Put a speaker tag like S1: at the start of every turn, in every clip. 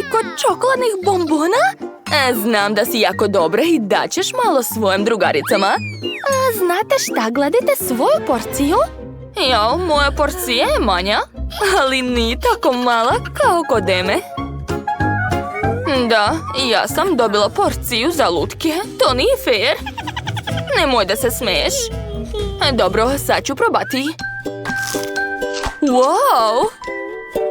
S1: toliko čokoladnih bombona? Znam da si jako dobra i daćeš malo svojim drugaricama. Znate šta, gledajte svoju porciju? Jao, moja porcija je manja, ali nije tako mala kao kod Eme. Da, ja sam dobila porciju za lutke. To nije fair. Nemoj da se smeješ. Dobro, sad ću probati. Wow!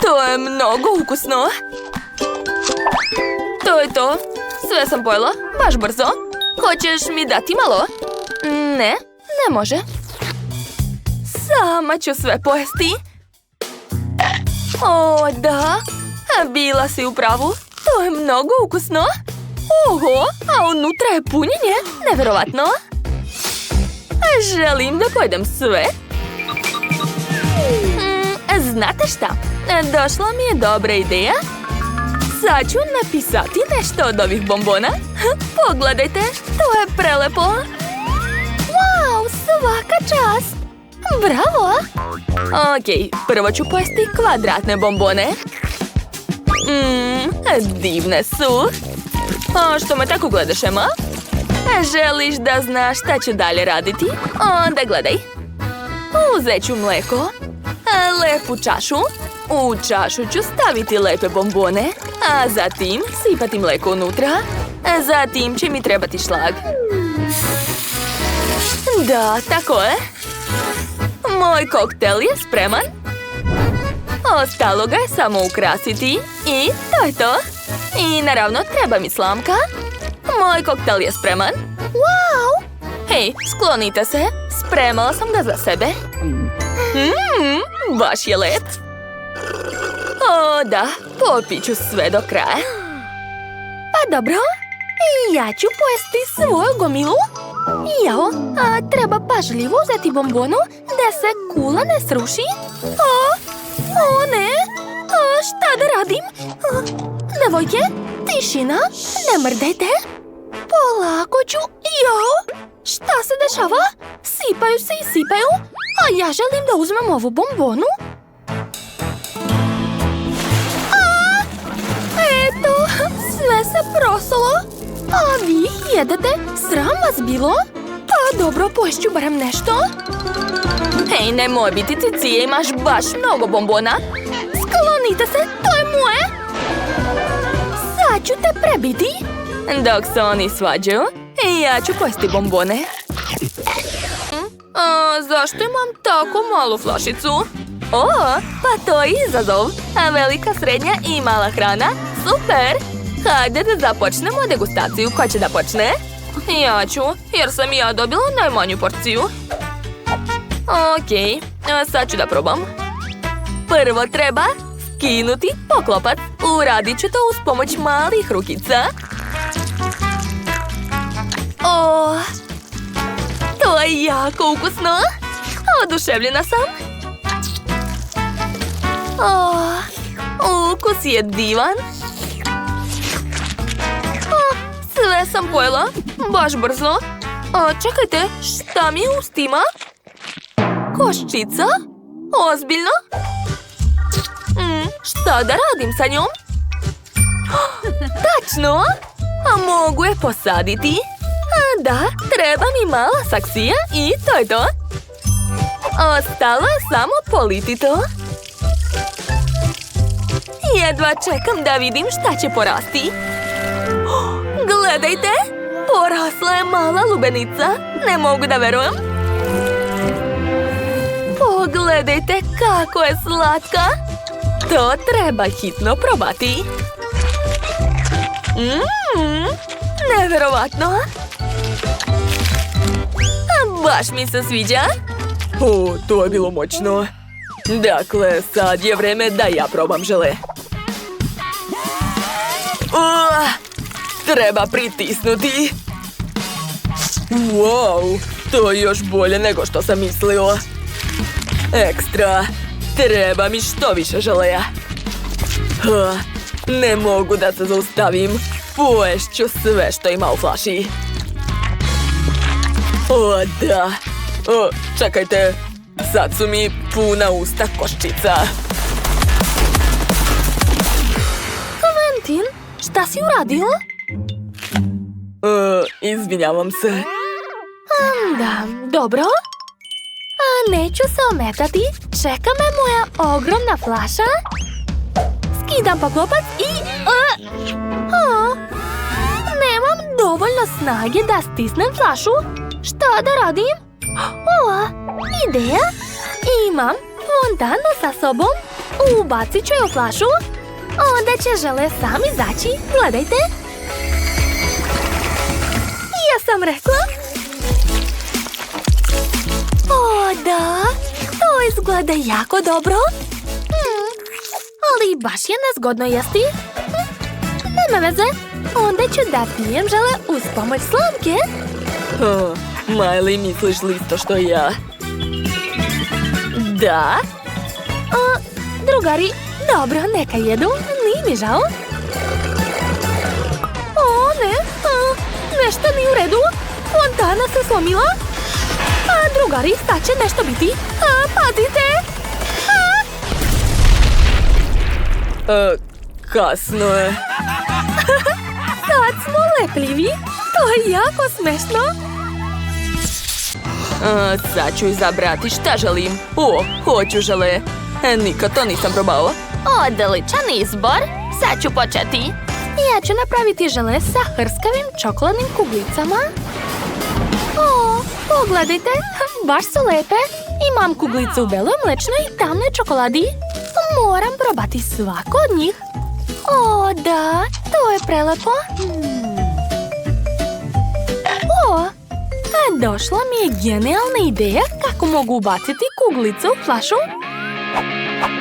S1: To je mnogo ukusno. To je to. Sve sam pojela, baš brzo. Hoćeš mi dati malo? Ne, ne može. Sama ću sve pojesti. O, da. Bila si u pravu. To je mnogo ukusno. Oho, a unutra je punjenje. Neverovatno. Želim da pojedem sve. Znate šta? Došla mi je dobra ideja. Sad ću napisati nešto od ovih bombona. Pogledajte, to je prelepo. Wow, svaka čast. Bravo. Ok, prvo ću pojesti kvadratne bombone. Divne su. Što me tako gledaš, Ema? Želiš da znaš šta ću dalje raditi? Onda gledaj. Uzet ću mleko. Lepu čašu. U čašu ću staviti lepe bombone. A zatim sipati mleko unutra. Zatim će mi trebati šlag. Da, tako je. Moj koktel je spreman. Ostalo ga je samo ukrasiti. I to je to. I naravno treba mi slamka. Moj koktel je spreman. Wow! Hej, sklonite se. Spremala sam ga za sebe. Baš je lep. O, da, popit ću sve do kraja. Pa dobro. Ja ću pojesti svoju gomilu. Jao, treba pažljivo uzeti bombonu da se kula ne sruši. O ne. Šta da radim? Devojke, tišina, ne mrdajte. Polako ću. Jao, šta se dešava? Sipaju se i sipaju, a ja želim da uzmem ovu bombonu. Eto, sve se prosalo. A vi jedete? Sram vas bilo? Pa dobro, poješću barem nešto. Hej, nemoj biti cicije, imaš baš mnogo bombona. Sklonite se, to je moje. Sad ću te prebiti. Dok se oni svađaju, ja ću pojesti bombone. Zašto imam tako malu flašicu? Pa to je izazov. Velika, srednja i mala hrana. Super! Hajde da započnemo degustaciju. Ko će da počne? Ja ću, jer sam ja dobila najmanju porciju. Ok, sad ću da probam. Prvo treba skinuti poklopac. Uradit ću to uz pomoć malih rukica. To je jako ukusno. Oduševljena sam. Ukus je divan. Sve sam pojela. Baš brzo. Čekajte, šta mi je u ustima? Koščica? Ozbiljno? Šta da radim sa njom? Tačno! Mogu je posaditi. Da, treba mi mala saksija i to je to. Ostalo je samo politi to. Jedva čekam da vidim šta će porasti. Gledajte! Porasla je mala lubenica. Ne mogu da verujem. Pogledajte kako je slatka. To treba hitno probati. Neverovatno. Baš mi se sviđa.
S2: To je bilo moćno. Dakle, sad je vreme da ja probam žele. Treba pritisnuti. Wow, to je još bolje nego što sam mislila. Ekstra. Treba mi što više želeja. Ne mogu da se zaustavim. Poješću sve što ima u flaši. Da. Čekajte. Sad su mi puna usta koščica.
S1: Martin, šta si uradio?
S2: Izvinjavam se.
S1: Da, dobro. Neću se ometati. Čeka me moja ogromna flaša. Skidam poklopac i... Nemam dovoljno snage da stisnem flašu. Šta da radim? Ideja. Imam fontanu sa sobom. Ubacit ću je u flašu. Onda će žele sam izaći. Gledajte. Ja sam rekla. Da. To izgleda jako dobro. Ali baš je nezgodno jesti. Nema veze. Onda ću da pijem žele uz pomoć slamke.
S2: Miley, misliš li isto što ja?
S1: Da. Drugari, dobro, neka jedu. Nije mi žao. Ne. Nešto nije u redu. Fontana se slomila. Drugari, sad će nešto biti. Pazite.
S2: Kasno je.
S1: Sad smo lepljivi. To je jako smešno.
S2: Sad ću izabrati šta želim. Hoću žele. Nikad to nisam probao.
S1: Odličan izbor. Sad ću početi. Ja ću napraviti žele sa hrskavim čokoladnim kuglicama. Pogledajte, baš su lepe. Imam kuglicu u beloj, mlečnoj i tamnoj čokoladi. Moram probati svaku od njih. Da, to je prelepo. Došla mi je genijalna ideja kako mogu ubaciti kuglicu u flašu.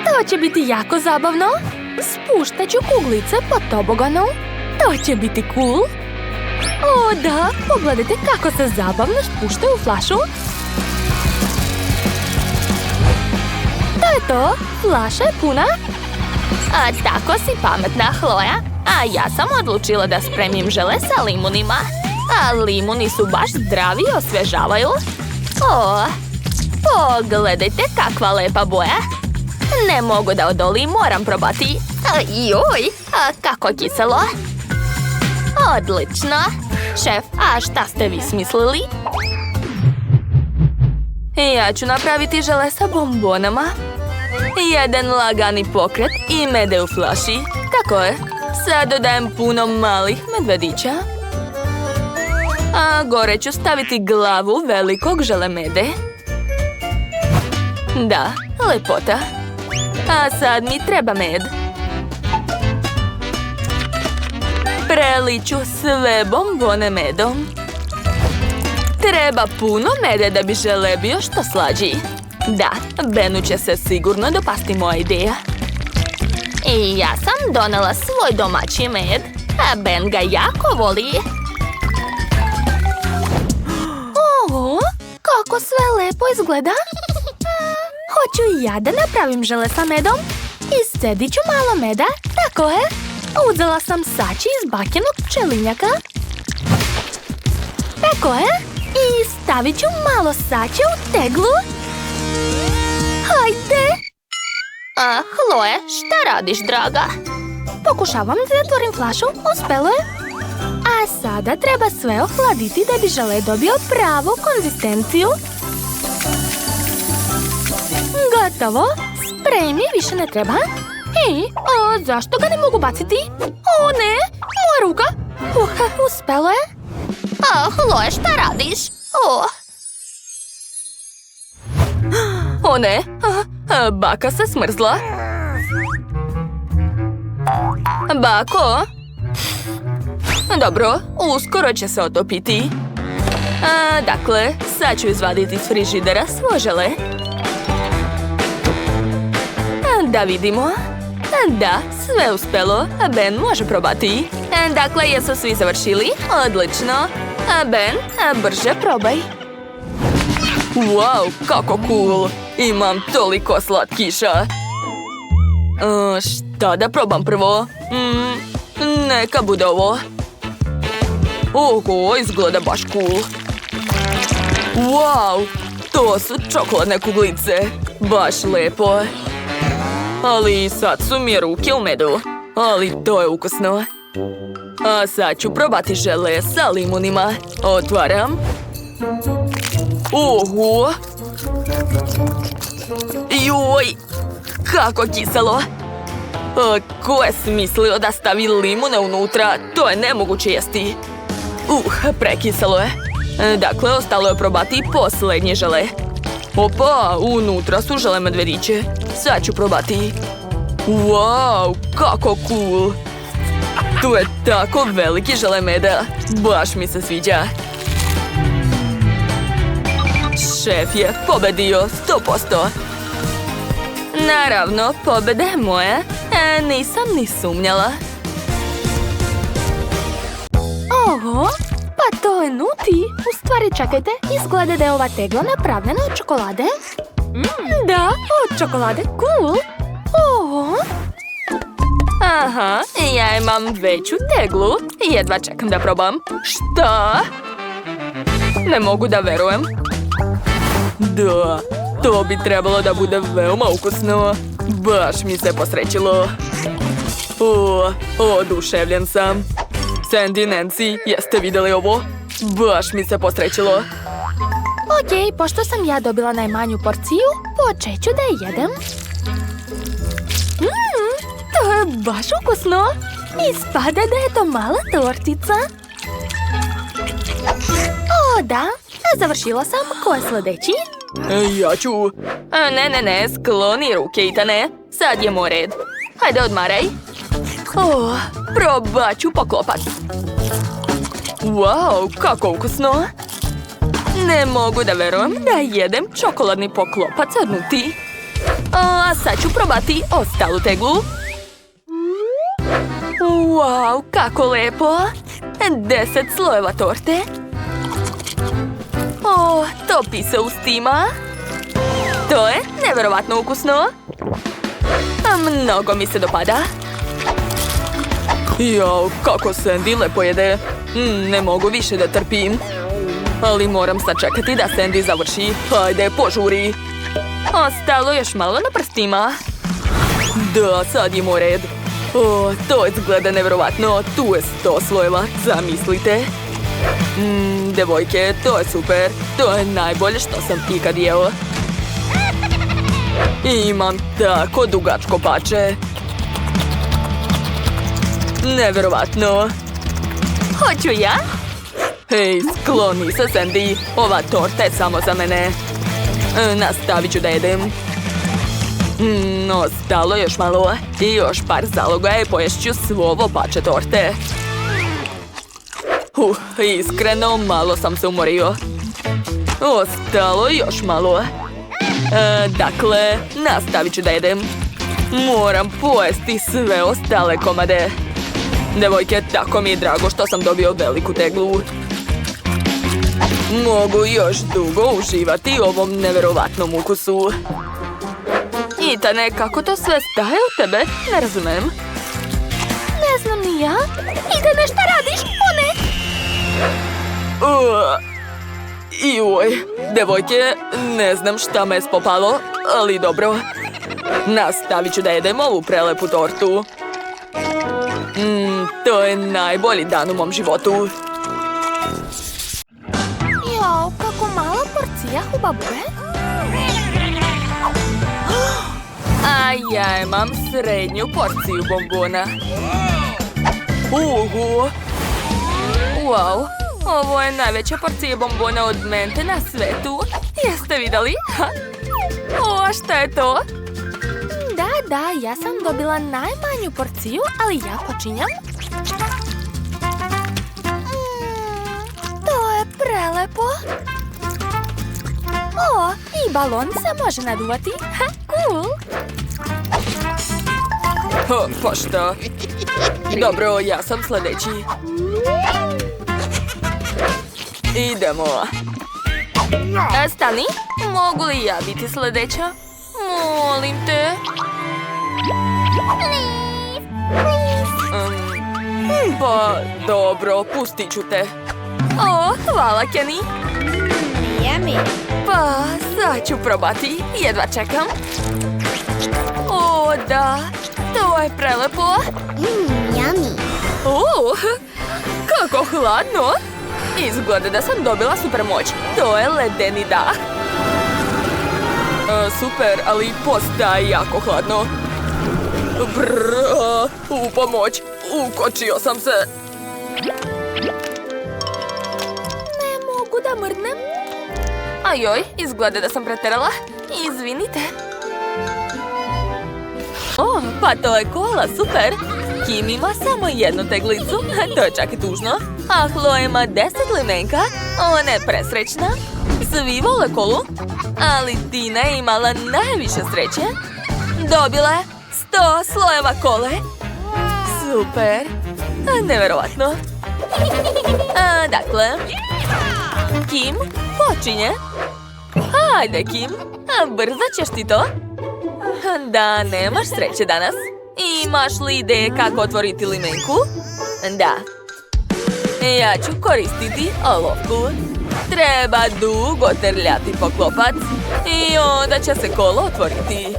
S1: To će biti jako zabavno. Spuštat ću kuglice po toboganu. To će biti cool. Da, pogledajte kako se zabavno spuštaju u flašu. To je to, flaša je puna. Tako si pametna, Chloe. Ja sam odlučila da spremim žele sa limunima. Limuni su baš zdravi i osvežavaju. Pogledajte kakva lepa boja. Ne mogu da odolim, moram probati. Joj, kako kiselo. Odlično. Šef, šta ste vi smislili?
S2: Ja ću napraviti žele sa bombonama. Jedan lagani pokret i mede u flaši. Tako je. Sad dodajem puno malih medvedića. Gore ću staviti glavu velikog žele mede. Da, lepota. Sad mi treba med. Preliću sve bombone medom. Treba puno mede da bi žele bio što slađi. Da, Benu će se sigurno dopasti moja ideja.
S1: I ja sam donela svoj domaći med. Ben ga jako voli. Kako sve lepo izgleda. Hoću i ja da napravim žele sa medom. Iscedit ću malo meda. Tako je. Uzela sam sači iz bakenog pčelinjaka. Tako je. I stavit ću malo sače u teglu. Hajde. Chloe, šta radiš, draga? Pokušavam da zatvorim flašu. Uspelo je. A sada treba sve ohladiti da bi žele dobio pravu konzistenciju. Gotovo. Sprej mi više ne treba. Zašto ga ne mogu baciti? Ne, moja ruka. Uspelo je. Chloe, šta radiš?
S2: Ne, baka se smrzla. Bako? Dobro, uskoro će se otopiti. Dakle, sad ću izvaditi iz frižidera svoje žele. Da vidimo. Da, sve uspelo. Ben može probati. Dakle, jesu svi završili? Odlično. Ben, brže probaj. Wow, kako cool. Imam toliko slatkiša. Šta da probam prvo? Neka bude ovo. Izgleda baš cool. Wow, to su čokoladne kuglice. Baš lepo. Ali sad su mi ruke u medu. ali to je ukusno. A sad ću probati žele sa limunima. Otvaram. Oho! Joj! Kako kiselo! Ko je smislio da stavi limune unutra? To je nemoguće jesti. Prekiselo je. Dakle, ostalo je probati posljednje žele. Opa, unutra su žele medvediće. Sad ću probati. Wow, kako cool! Tu je tako veliki žele meda. Baš mi se sviđa. Šef je pobedio 100%. Naravno, pobeda je moja. Nisam ni sumnjala.
S1: Oho, pa to je Nuti. U stvari, čekajte, izgleda da je ova tegla napravljena od čokolade. Da, od čokolade, cool. Oho.
S2: Aha, ja imam veću teglu. Jedva čekam da probam. Šta? Ne mogu da verujem. Da, to bi trebalo da bude veoma ukusno. Baš mi se posrećilo. Oduševljen sam. Sandy, Nancy, jeste vidjeli ovo? Baš mi se posrećilo.
S1: Okej, pošto sam ja dobila najmanju porciju, počet ću da je jedem. To je baš ukusno. Ispada da je to mala tortica. O, da. Završila sam. Ko je sljedeći?
S2: Ja ću. Ne, skloni ruke, Itane. Sad je moj red. Hajde, odmaraj. Probat ću poklopat. Wow, kako ukusno. Ne mogu da verujem da jedem čokoladni poklopac od Nuti. A sad ću probati ostalu teglu. Wow, kako lepo. 10 slojeva torte. Topi se ustima. To je nevjerovatno ukusno. Mnogo mi se dopada. Jao, kako Sandy lepo jede. Ne mogu više da trpim. Ali moram sačekati da Sandy završi. Hajde, požuri. Ostalo još malo na prstima. Da, sad je moj red. To izgleda nevjerovatno. Tu je 100 slojeva, zamislite. Devojke, to je super. To je najbolje što sam ikad jeo. Imam tako dugačko pače. Nevjerovatno. Hoću ja? Hej, skloni se, Sandy. Ova torta je samo za mene. Nastavit ću da jedem. Ostalo još malo. I još par zaloga i poješću svo ovo pače torte. Iskreno, malo sam se umorio. Ostalo još malo. Dakle, nastavit ću da jedem. Moram pojesti sve ostale komade. Devojke, tako mi je drago što sam dobio veliku teglu. Mogu još dugo uživati u ovom nevjerovatnom ukusu. Itane, kako to sve staje u tebe? Ne razumem.
S1: Ne znam ni ja. Itane, šta radiš? O ne!
S2: Joj, devojke, ne znam šta me je spopalo, ali dobro. Nastavit ću da jedem ovu prelepu tortu. To je najbolji dan u mom životu.
S1: Jao, kako mala porcija hubabube.
S2: A ja imam srednju porciju bombona. Wow, ovo je najveća porcija bombona od mente na svetu. Jeste vidjeli? Šta je to?
S1: Da, ja sam dobila najmanju porciju, ali ja počinjam. To je prelepo. I balon se može naduvati. Cool.
S2: Pa šta? Dobro, ja sam sljedeći. Idemo. Stani, mogu li ja biti sljedeća? Molim te. Pa, dobro, pustit ću te. Hvala, Kenny. Pa, sad ću probati. Jedva čekam. Da.
S1: To je prelepo.
S3: Yummy.
S1: Kako hladno. Izgleda da sam dobila super moć. To je ledeni dah. Super, ali postaje jako hladno. U pomoć. Ukočio sam se. Ne mogu da mrdnem. Ajoj, izgleda da sam preterala. Izvinite. Pa to je kola, super. Kim ima samo jednu teglicu, to je čak i tužno. A Chloe ima 10 limenka, ona je presrećna. Svi vole kolu, ali Tina je imala najviše sreće. Dobila je 100 slojeva kole. Super, neverovatno. Dakle, Kim počinje. Hajde, Kim, brzo ćeš ti to. Da, nemaš sreće danas. Imaš li ideje kako otvoriti limenku? Da. Ja ću koristiti olovku. Treba dugo trljati poklopac i onda će se kolo otvoriti.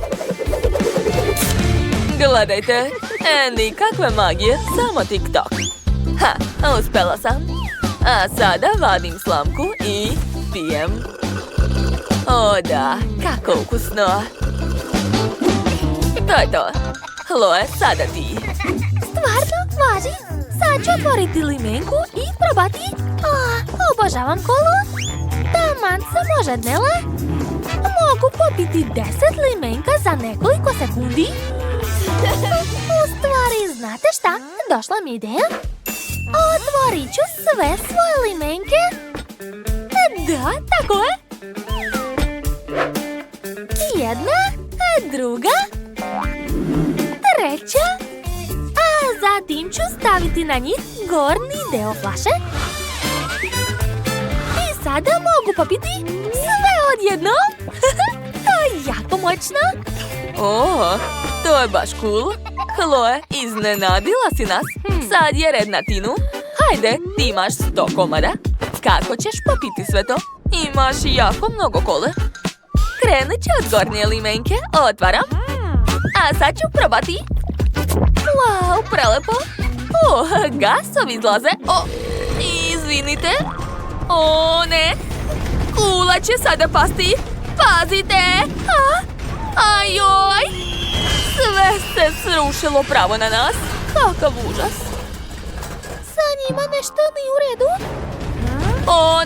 S1: Gledajte, nikakve magije, samo TikTok. Uspela sam. A sada vadim slamku i pijem. O da, kako ukusno. To je to. Chloe, sada ti. Stvarno? Važi? Sad ću otvoriti limenku i probati. Obožavam kolu. Taman sam ožednela. Mogu popiti 10 limenka za nekoliko sekundi. U stvari, znate šta? Došla mi ideja. Otvorit ću sve svoje limenke. Da, tako je. Jedna, druga, treća, a zatim ću staviti na njih gornji deo flaše. I sada mogu popiti sve odjednom. To je jako moćno. To je baš cool. Chloe, iznenadila si nas. Sad je red na Tinu. Hajde, ti imaš 100 komada. Kako ćeš popiti sve to? Imaš jako mnogo kole. Krenut ću od gornje limenke. Otvaram. A sad ću probati. Wow, prelepo. Gasovi izlaze. Izvinite. Ne. Kula će sada pasti. Pazite. Ajoj. Sve se srušilo pravo na nas. Kakav užas. Sa njima nešto nije u redu.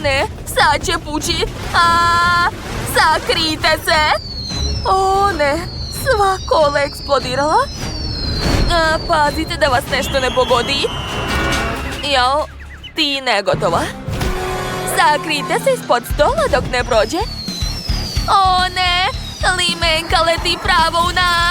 S1: Ne. Sad će pući. Sakrite se. Ne. Sva kola je eksplodirala. Pazite da vas nešto ne pogodi. Jao, ti ne gotova. Sakrite se ispod stola dok ne prođe. Ne, limenka leti pravo u nas.